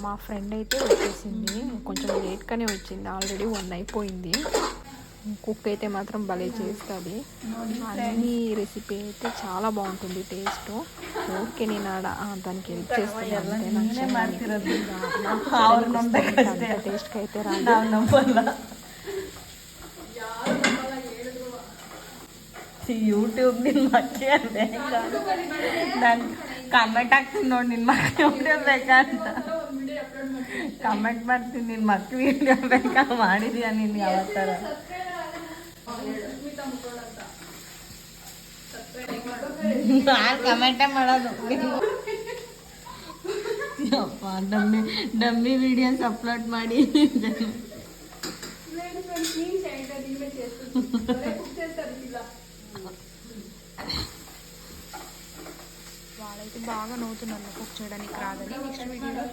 మా ఫ్రెండ్ అయితే వచ్చేసింది, కొంచెం లేట్గానే వచ్చింది, ఆల్రెడీ 1 అయిపోయింది. కుక్ అయితే మాత్రం భలే చేస్తుంది. అన్ని రెసిపీ అయితే చాలా బాగుంటుంది టేస్ట్. ఓకే నేను దానికి హెల్ప్ చేస్తాను అంతే. అంత టేస్ట్కి అయితే రాదు. ಯೂಟ್ಯೂಬ್ ನಿನ್ನ ಮಕ್ಕೇ ನಾನು ಕಮೆಂಟ್ ಹಾಕ್ತೀನಿ ನೋಡಿ, ನಿನ್ನ ಮಕ್ಕಳು ವಿಡಿಯೋ ಬೇಕಂತ ಕಮೆಂಟ್ ಮಾಡ್ತೀನಿ. ನಿನ್ನ ಮಕ್ಕಳು ವಿಡಿಯೋ ಬೇಕಾ ಮಾಡಿದ್ಯಾ ನೀನು ಯಾವತ್ತರ? ನಾನು ಕಮೆಂಟೇ ಮಾಡೋದು. ಅಪ್ಪ ಡಮ್ಮಿ ವಿಡಿಯೋಸ್ ಅಪ್ಲೋಡ್ ಮಾಡಿ వాళ్ళైతే బాగా నవ్వుతున్నారు కుక్ చేయడానికి రాదని. నెక్స్ట్ వీడియోలో